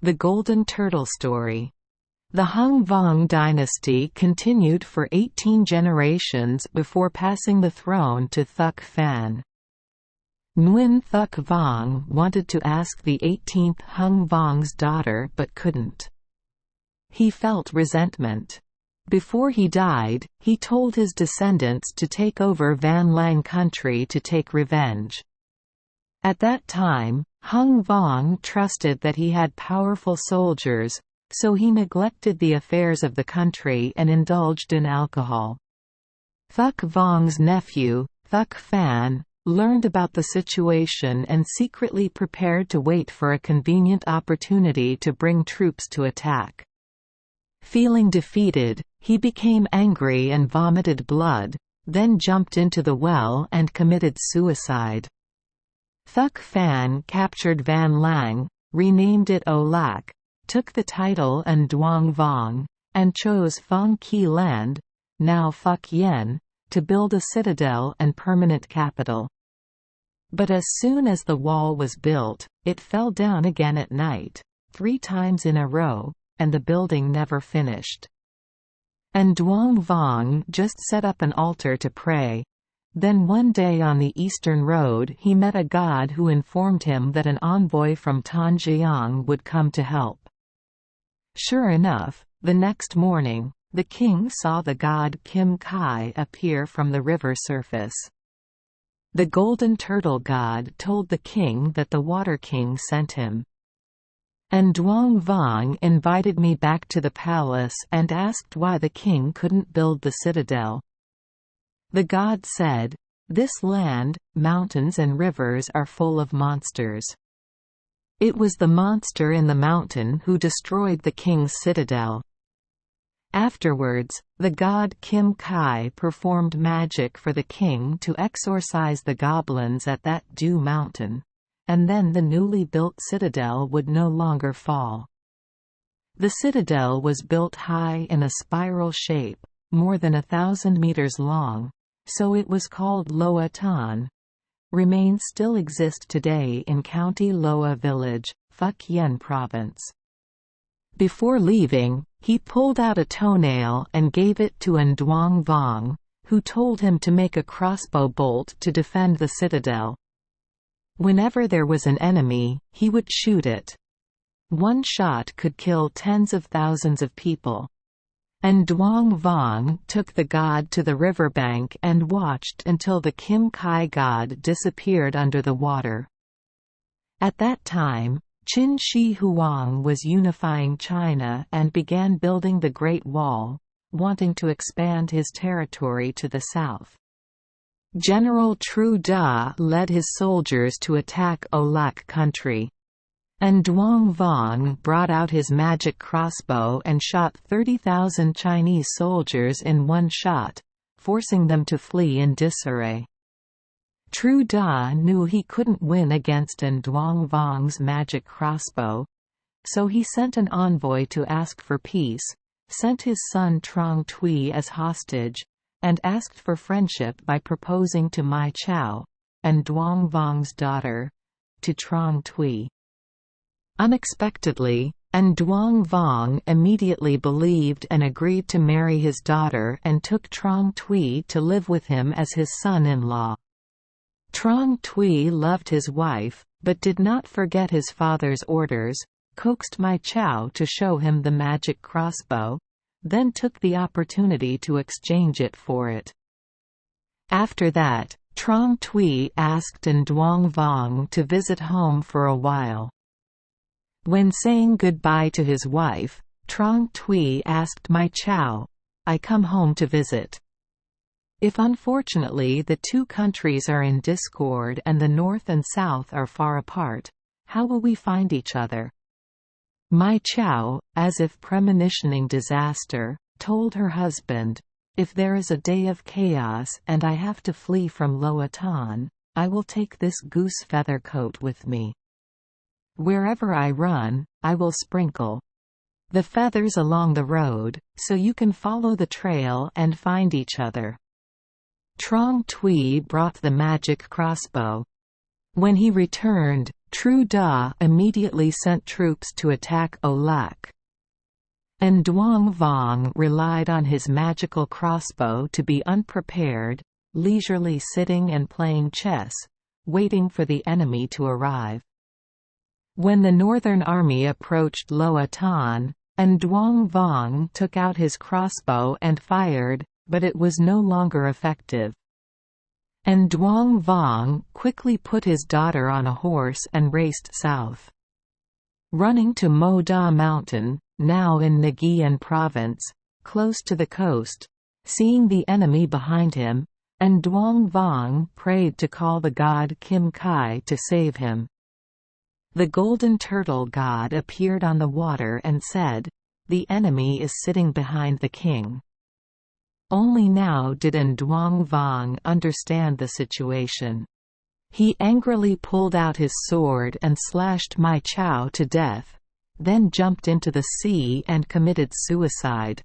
The Golden Turtle Story. The Hung Vong dynasty continued for 18 generations before passing the throne to Thuc Phan. Nguyen Thuc Vong wanted to ask the 18th Hung Vong's daughter but couldn't. He felt resentment. Before he died, he told his descendants to take over Van Lang country to take revenge. At that time, Hung Vong trusted that he had powerful soldiers, so he neglected the affairs of the country and indulged in alcohol. Thuc Vong's nephew, Thuc Phan, learned about the situation and secretly prepared to wait for a convenient opportunity to bring troops to attack. Feeling defeated, he became angry and vomited blood, then jumped into the well and committed suicide. Thuc Phan captured Van Lang, renamed it O Lac, took the title Nduang Vong, and chose Phong Ki Land, now Phuc Yen, to build a citadel and permanent capital. But as soon as the wall was built, it fell down again at night, 3 times in a row, and the building never finished. Nduang Vong just set up an altar to pray. Then one day on the eastern road he met a god who informed him that an envoy from Tanjiang would come to help. Sure enough, the next morning, the king saw the god Kim Quy appear from the river surface. The Golden Turtle god told the king that the Water King sent him. Nduang Vong invited me back to the palace and asked why the king couldn't build the citadel. The god said, "This land, mountains and rivers are full of monsters. It was the monster in the mountain who destroyed the king's citadel." Afterwards, the god Kim Quy performed magic for the king to exorcise the goblins at that Dew Mountain, and then the newly built citadel would no longer fall. The citadel was built high in a spiral shape, more than 1,000 meters long, so it was called Loa Tan. Remains still exist today in County Loa Village, Phuc Yen Province. Before leaving, he pulled out a toenail and gave it to Nduang Vong, who told him to make a crossbow bolt to defend the citadel. Whenever there was an enemy, he would shoot it. One shot could kill tens of thousands of people. Nduang Vong took the god to the riverbank and watched until the Kim Quy god disappeared under the water. At that time, Qin Shi Huang was unifying China and began building the Great Wall, wanting to expand his territory to the south. General Tru Da led his soldiers to attack O Lac country. Nduang Vong brought out his magic crossbow and shot 30,000 Chinese soldiers in one shot, forcing them to flee in disarray. Tru Da knew he couldn't win against Nduang Vong's magic crossbow, so he sent an envoy to ask for peace, sent his son Trong Tui as hostage, and asked for friendship by proposing to Mai Chao, Nduang Vong's daughter, to Trong Tui. Unexpectedly, Nduang Vong immediately believed and agreed to marry his daughter and took Trong Tui to live with him as his son-in-law. Trong Tui loved his wife, but did not forget his father's orders, coaxed Mai Chao to show him the magic crossbow, then took the opportunity to exchange it for it. After that, Trong Tui asked Nduang Vong to visit home for a while. When saying goodbye to his wife, Trong Tui asked Mai Chao, "I come home to visit. If unfortunately the two countries are in discord and the north and south are far apart, how will we find each other?" Mai Chao, as if premonitioning disaster, told her husband, "If there is a day of chaos and I have to flee from Loa Tan, I will take this goose feather coat with me. Wherever I run, I will sprinkle the feathers along the road, so you can follow the trail and find each other." Trong Tui brought the magic crossbow. When he returned, Tru Da immediately sent troops to attack Olak. Nduang Vong relied on his magical crossbow to be unprepared, leisurely sitting and playing chess, waiting for the enemy to arrive. When the northern army approached Loa Tan, Nduang Vong took out his crossbow and fired, but it was no longer effective. Nduang Vong quickly put his daughter on a horse and raced south. Running to Mo Da Mountain, now in Nghi Province, close to the coast, seeing the enemy behind him, Nduang Vong prayed to call the god Kim Quy to save him. The golden turtle god appeared on the water and said, "The enemy is sitting behind the king." Only now did Nduang Vong understand the situation. He angrily pulled out his sword and slashed Mai Chao to death, then jumped into the sea and committed suicide.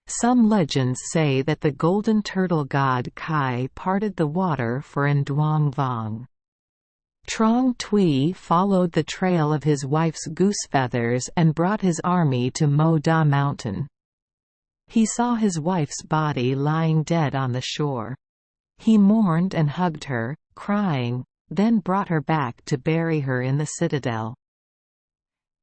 Some legends say that the golden turtle god Kai parted the water for Nduang Vong. Trong Tui followed the trail of his wife's goose feathers and brought his army to Mo Da Mountain. He saw his wife's body lying dead on the shore. He mourned and hugged her, crying, then brought her back to bury her in the citadel.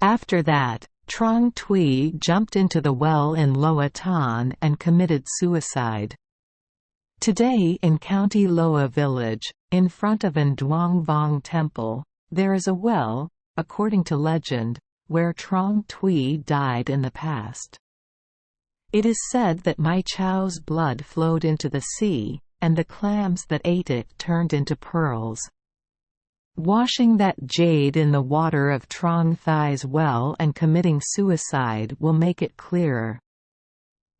After that, Trong Tui jumped into the well in Loa Tan and committed suicide. Today in County Loa Village, in front of Nduang Vong Temple, there is a well, according to legend, where Trong Tui died in the past. It is said that Mai Chao's blood flowed into the sea, and the clams that ate it turned into pearls. Washing that jade in the water of Trong Thai's well and committing suicide will make it clearer.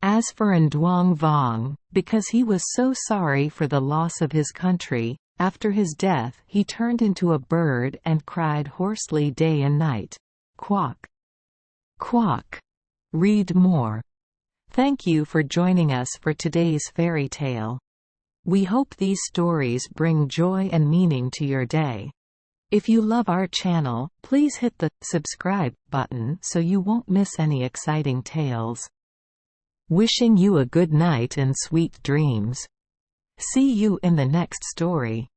As for Nduang Vong, because he was so sorry for the loss of his country, after his death he turned into a bird and cried hoarsely day and night, "Quack! Quack!" Read more. Thank you for joining us for today's fairy tale. We hope these stories bring joy and meaning to your day. If you love our channel, please hit the subscribe button so you won't miss any exciting tales. Wishing you a good night and sweet dreams. See you in the next story.